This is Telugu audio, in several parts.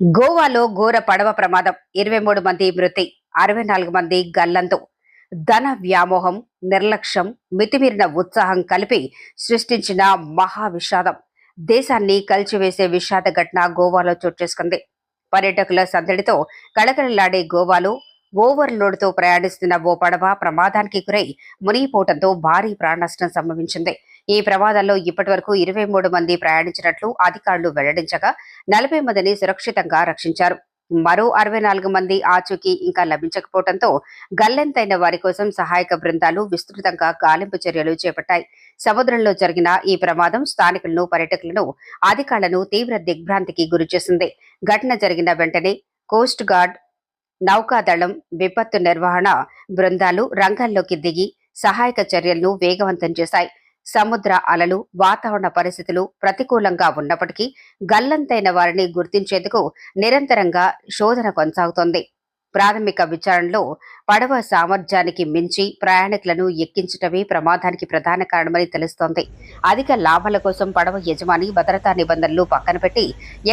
గోవాలో ఘోర పడవ ప్రమాదం 23 మంది మృతి 64 మంది గల్లంతు. ధన వ్యామోహం, నిర్లక్ష్యం, మితిమీరిన ఉత్సాహం కలిపి సృష్టించిన మహా విషాదం. దేశాన్ని కలిచివేసే విషాద ఘటన గోవాలో చోటు చేసుకుంది. పర్యాటకుల సందడితో కళకళలాడే గోవాలో ఓవర్లోడ్తో ప్రయాణిస్తున్న ఓ పడవ ప్రమాదానికి గురై మునిగిపోవడంతో భారీ ప్రాణనష్టం సంభవించింది. ఈ ప్రమాదంలో ఇప్పటివరకు 23 మంది ప్రయాణించినట్లు అధికారులు వెల్లడించగా 40 మందిని సురక్షితంగా రక్షించారు. మరో 64 మంది ఆచూకీ ఇంకా లభించకపోవడంతో గల్లంతైన వారి కోసం సహాయక బృందాలు విస్తృతంగా గాలింపు చర్యలు చేపట్టాయి. సముద్రంలో జరిగిన ఈ ప్రమాదం స్థానికులను, పర్యాటకులను, అధికారులను తీవ్ర దిగ్భ్రాంతికి గురిచేసింది. ఘటన జరిగిన వెంటనే కోస్ట్ గార్డ్, నౌకాదళం, విపత్తు నిర్వహణ బృందాలు రంగంలోకి దిగి సహాయక చర్యలను వేగవంతం చేశాయి. సముద్ర అలలు, వాతావరణ పరిస్థితులు ప్రతికూలంగా ఉన్నప్పటికీ గల్లంతైన వారిని గుర్తించేందుకు నిరంతరంగా శోధన కొనసాగుతోంది. ప్రాథమిక విచారణలో పడవ సామర్థ్యానికి మించి ప్రయాణికులను ఎక్కించడమే ప్రమాదానికి ప్రధాన కారణమని తెలుస్తోంది. అధిక లాభాల కోసం పడవ యజమాని భద్రతా నిబంధనలు పక్కన పెట్టి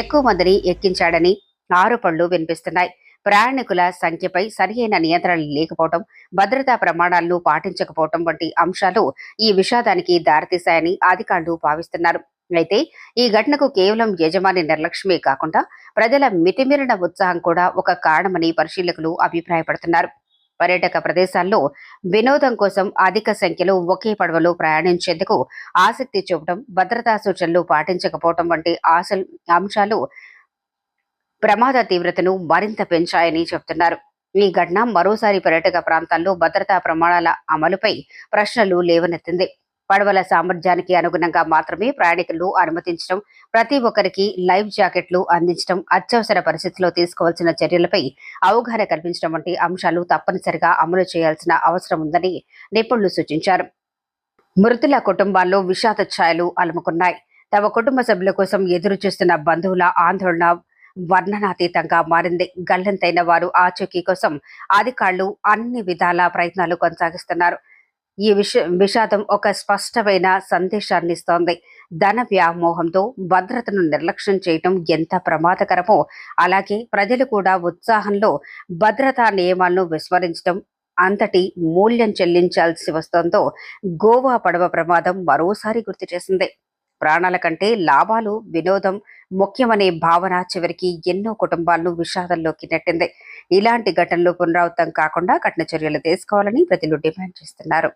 ఎక్కువ మందిని ఎక్కించాడని ఆరోపణలు వినిపిస్తున్నాయి. ప్రయాణికుల సంఖ్యపై సరియైన నియంత్రణ లేకపోవడం, భద్రతా ప్రమాణాలను పాటించకపోవడం వంటి అంశాలు ఈ విషాదానికి దారితీశాయని అధికారులు భావిస్తున్నారు. అయితే ఈ ఘటనకు కేవలం యజమాని నిర్లక్ష్యమే కాకుండా ప్రజల మితిమీరిన ఉత్సాహం కూడా ఒక కారణమని పరిశీలకులు అభిప్రాయపడుతున్నారు. పర్యాటక ప్రదేశాల్లో వినోదం కోసం అధిక సంఖ్యలో ఒకే పడవలో ప్రయాణించేందుకు ఆసక్తి చూపడం, భద్రతా సూచనలు పాటించకపోవడం వంటి అంశాలు ప్రమాద తీవ్రతను మరింత పెంచాయని చెబుతున్నారు. ఈ ఘటన మరోసారి పర్యాటక ప్రాంతాల్లో భద్రతా ప్రమాణాల అమలుపై ప్రశ్నలు లేవనెత్తింది. పడవల సామర్థ్యానికి అనుగుణంగా మాత్రమే ప్రయాణికులు అనుమతించడం, ప్రతి ఒక్కరికి లైఫ్ జాకెట్లు అందించడం, అత్యవసర పరిస్థితుల్లో తీసుకోవాల్సిన చర్యలపై అవగాహన కల్పించడం వంటి అంశాలు తప్పనిసరిగా అమలు చేయాల్సిన అవసరం ఉందని నిపుణులు సూచించారు. మృతుల కుటుంబాల్లో విషాద ఛాయలు అలుముకున్నాయి. తమ కుటుంబ సభ్యుల కోసం ఎదురు చూస్తున్న బంధువుల ఆందోళన వర్ణనాతీతంగా మారింది. గల్లంతైన వారు ఆచూకీ కోసం అధికారులు అన్ని విధాల ప్రయత్నాలు కొనసాగిస్తున్నారు. ఈ విషాదం ఒక స్పష్టమైన సందేశాన్ని ఇస్తోంది. ధన వ్యామోహంతో భద్రతను నిర్లక్ష్యం చేయటం ఎంత ప్రమాదకరమో, అలాగే ప్రజలు కూడా ఉత్సాహంలో భద్రతా నియమాలను విస్మరించడం అంతటి మూల్యం చెల్లించాల్సి వస్తోందో గోవా పడవ ప్రమాదం మరోసారి గుర్తు చేసింది. ప్రాణాల కంటే లాభాలు, వినోదం ముఖ్యమనే భావన చివరికి ఎన్నో కుటుంబాలను విషాదంలోకి నెట్టింది. ఇలాంటి ఘటనలు పునరావృతం కాకుండా కఠిన చర్యలు తీసుకోవాలని ప్రజలు డిమాండ్ చేస్తున్నారు.